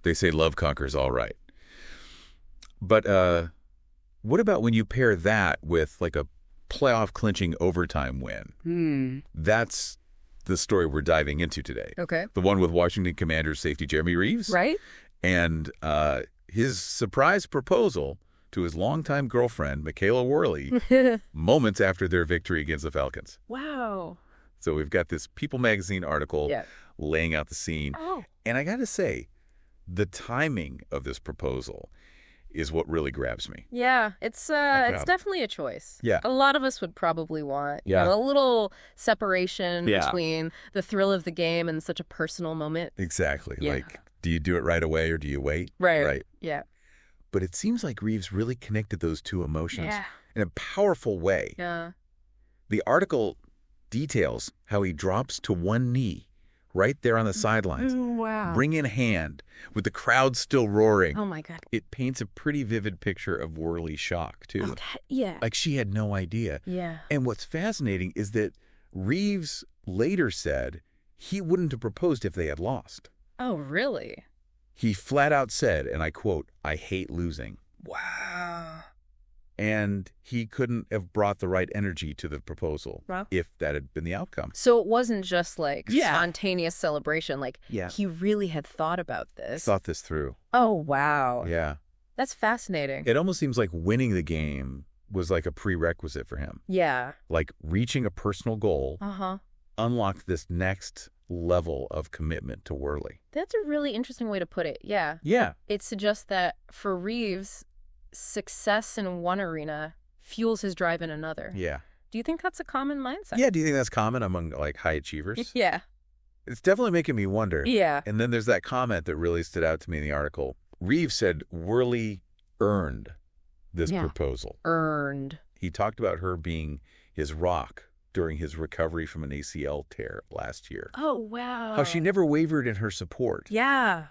they say love conquers all right. But what about when you pair that with like a playoff clinching overtime win? That's the story we're diving into today. Okay. The one with Washington Commanders safety Jeremy Reeves. Right. And his surprise proposal to his longtime girlfriend, Mikaela Worley, moments after their victory against the Falcons. Wow. So we've got this People magazine article laying out the scene. Oh. And I got to say, the timing of this proposal is what really grabs me. Yeah, it's definitely a choice. Yeah. A lot of us would probably want a little separation between the thrill of the game and such a personal moment. Exactly. Yeah. Like, do you do it right away or do you wait? Right. Yeah. But it seems like Reeves really connected those two emotions Yeah. in a powerful way. Yeah. The article details how he drops to one knee right there on the sidelines, Wow. ring in hand, with the crowd still roaring. Oh, my God. It paints a pretty vivid picture of Worley's shock, too. Okay. Yeah. Like she had no idea. Yeah. And what's fascinating is that Reeves later said he wouldn't have proposed if they had lost. Oh, really? He flat out said, and I quote, "I hate losing." Wow. And he couldn't have brought the right energy to the proposal if that had been the outcome. So it wasn't just like spontaneous celebration. Like he really had thought about this. Thought this through. Oh, wow. Yeah. That's fascinating. It almost seems like winning the game was like a prerequisite for him. Yeah. Like reaching a personal goal unlocked this next level of commitment to Worley. That's a really interesting way to put it. Yeah. Yeah. It suggests that for Reeves, success in one arena fuels his drive in another. Yeah. Do you think that's a common mindset? Yeah. Do you think that's common among like high achievers? Yeah. It's definitely making me wonder. Yeah. And then there's that comment that really stood out to me in the article. Reeves said Worley earned this proposal. Earned. He talked about her being his rock during his recovery from an ACL tear last year. Oh, wow. How she never wavered in her support. Yeah.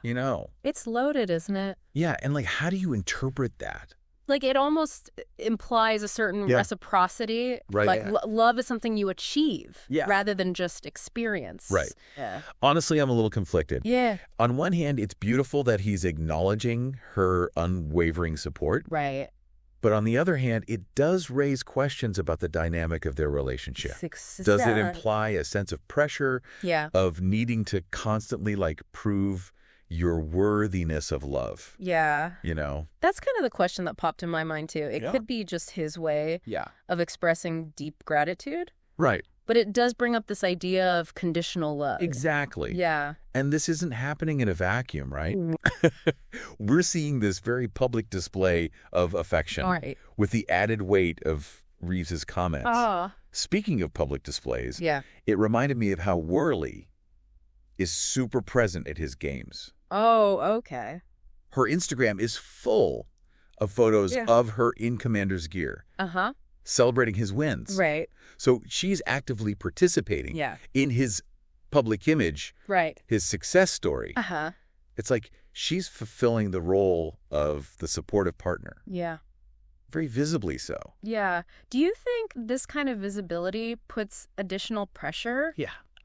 It's loaded, isn't it? Yeah. And like, how do you interpret that? Like, it almost implies a certain reciprocity. Right. Like, love is something you achieve rather than just experience. Right. Yeah. Honestly, I'm a little conflicted. Yeah. On one hand, it's beautiful that he's acknowledging her unwavering support. Right. But on the other hand, it does raise questions about the dynamic of their relationship. Does it imply a sense of pressure, of needing to constantly like prove your worthiness of love? Yeah. That's kind of the question that popped in my mind too. It could be just his way of expressing deep gratitude. Right. But it does bring up this idea of conditional love. Exactly. Yeah. And this isn't happening in a vacuum, right? We're seeing this very public display of affection with the added weight of Reeves's comments. Speaking of public displays, it reminded me of how Worley is super present at his games. Oh, okay. Her Instagram is full of photos of her in Commander's gear. Celebrating his wins. Right. So she's actively participating in his public image, his success story. It's like she's fulfilling the role of the supportive partner. Yeah. Very visibly so. Yeah. Do you think this kind of visibility puts additional pressure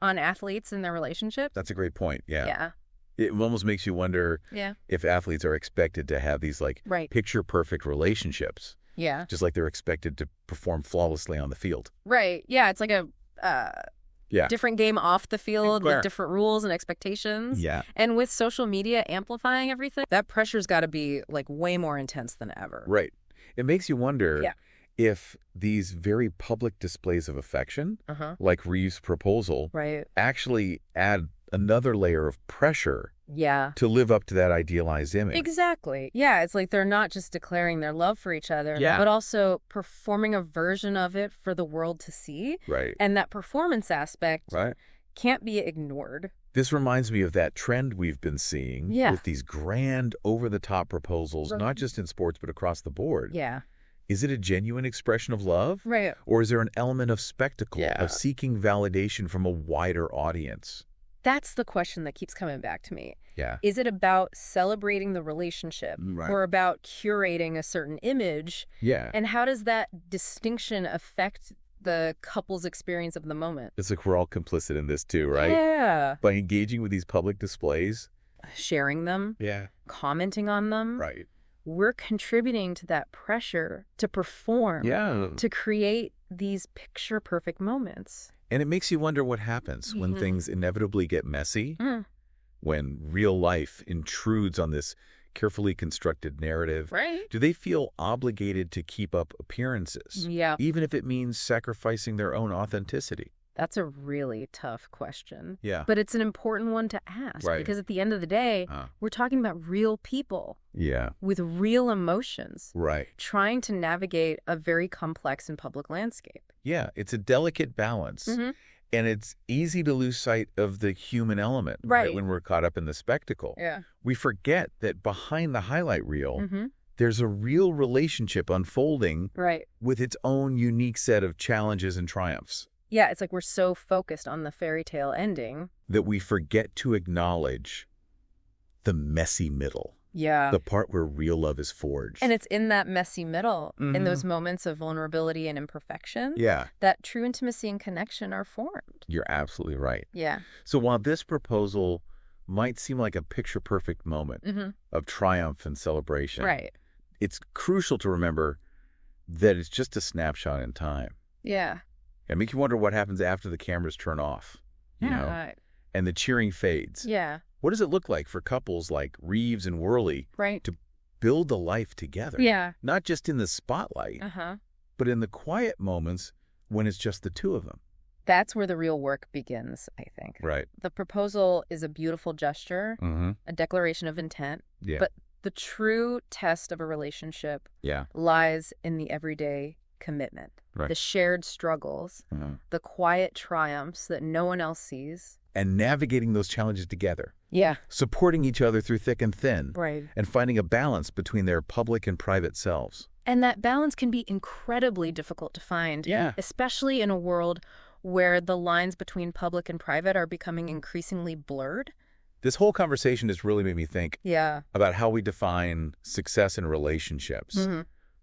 on athletes in their relationship? That's a great point. Yeah. Yeah. It almost makes you wonder if athletes are expected to have these like picture-perfect relationships. Yeah. Just like they're expected to perform flawlessly on the field. Right. Yeah. It's like a different game off the field with different rules and expectations. Yeah. And with social media amplifying everything, that pressure's got to be like way more intense than ever. Right. It makes you wonder if these very public displays of affection, like Reeves' proposal, actually add another layer of pressure to live up to that idealized image. Exactly. Yeah, it's like they're not just declaring their love for each other, but also performing a version of it for the world to see. Right. And that performance aspect can't be ignored. This reminds me of that trend we've been seeing with these grand, over-the-top proposals, not just in sports, but across the board. Yeah. Is it a genuine expression of love? Right. Or is there an element of spectacle, of seeking validation from a wider audience? That's the question that keeps coming back to me. Yeah. Is it about celebrating the relationship or about curating a certain image? Yeah. And how does that distinction affect the couple's experience of the moment? It's like we're all complicit in this too, right? Yeah. By engaging with these public displays, sharing them, commenting on them. Right. We're contributing to that pressure to perform, to create these picture-perfect moments. And it makes you wonder what happens when things inevitably get messy, when real life intrudes on this carefully constructed narrative. Right. Do they feel obligated to keep up appearances? Yeah. Even if it means sacrificing their own authenticity? That's a really tough question. Yeah. But it's an important one to ask. Right. Because at the end of the day, we're talking about real people. Yeah. With real emotions. Right. Trying to navigate a very complex and public landscape. Yeah. It's a delicate balance. And it's easy to lose sight of the human element when we're caught up in the spectacle. Yeah. We forget that behind the highlight reel, there's a real relationship unfolding with its own unique set of challenges and triumphs. Yeah, it's like we're so focused on the fairy tale ending that we forget to acknowledge the messy middle. Yeah. The part where real love is forged. And it's in that messy middle, in those moments of vulnerability and imperfection, that true intimacy and connection are formed. You're absolutely right. Yeah. So while this proposal might seem like a picture-perfect moment of triumph and celebration, it's crucial to remember that it's just a snapshot in time. Yeah. It makes you wonder what happens after the cameras turn off, you know, and the cheering fades. Yeah. What does it look like for couples like Reeves and Worley to build a life together? Yeah. Not just in the spotlight, but in the quiet moments when it's just the two of them. That's where the real work begins, I think. Right. The proposal is a beautiful gesture, a declaration of intent, but the true test of a relationship lies in the everyday commitment, the shared struggles, the quiet triumphs that no one else sees. And navigating those challenges together. Yeah. Supporting each other through thick and thin. Right. And finding a balance between their public and private selves. And that balance can be incredibly difficult to find. Yeah. Especially in a world where the lines between public and private are becoming increasingly blurred. This whole conversation has really made me think about how we define success in relationships.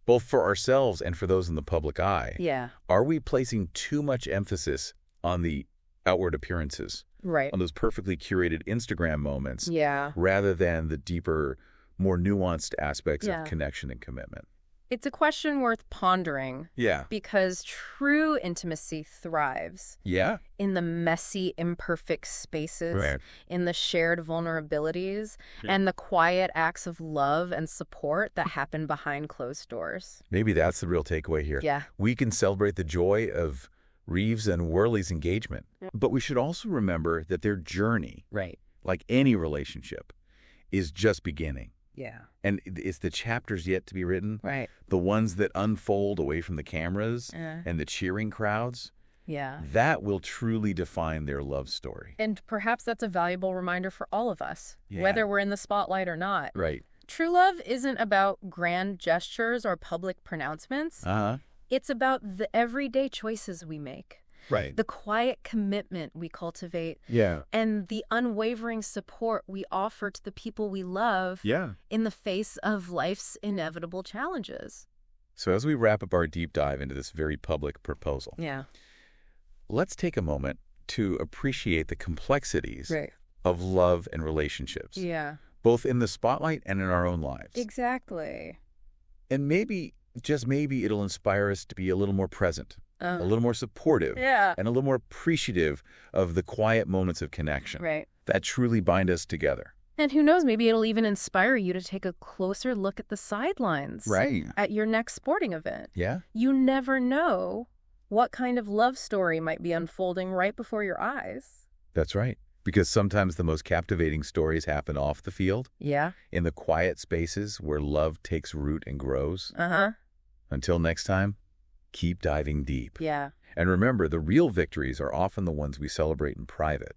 Both for ourselves and for those in the public eye. Yeah. Are we placing too much emphasis on the outward appearances? Right. On those perfectly curated Instagram moments. Yeah. Rather than the deeper, more nuanced aspects of connection and commitment. It's a question worth pondering. Yeah. Because true intimacy thrives. Yeah. In the messy, imperfect spaces, in the shared vulnerabilities, and the quiet acts of love and support that happen behind closed doors. Maybe that's the real takeaway here. Yeah. We can celebrate the joy of Reeves and Worley's engagement, but we should also remember that their journey, like any relationship, is just beginning. Yeah. And it's the chapters yet to be written. Right. The ones that unfold away from the cameras and the cheering crowds. Yeah. That will truly define their love story. And perhaps that's a valuable reminder for all of us, whether we're in the spotlight or not. Right. True love isn't about grand gestures or public pronouncements. It's about the everyday choices we make. Right. The quiet commitment we cultivate. Yeah. And the unwavering support we offer to the people we love in the face of life's inevitable challenges. So as we wrap up our deep dive into this very public proposal, let's take a moment to appreciate the complexities of love and relationships. Yeah. Both in the spotlight and in our own lives. Exactly. And maybe, just maybe, it'll inspire us to be a little more present. A little more supportive, and a little more appreciative of the quiet moments of connection that truly bind us together. And who knows, maybe it'll even inspire you to take a closer look at the sidelines at your next sporting event. Yeah. You never know what kind of love story might be unfolding right before your eyes. That's right. Because sometimes the most captivating stories happen off the field. Yeah. In the quiet spaces where love takes root and grows. Until next time. Keep diving deep. Yeah. And remember, the real victories are often the ones we celebrate in private.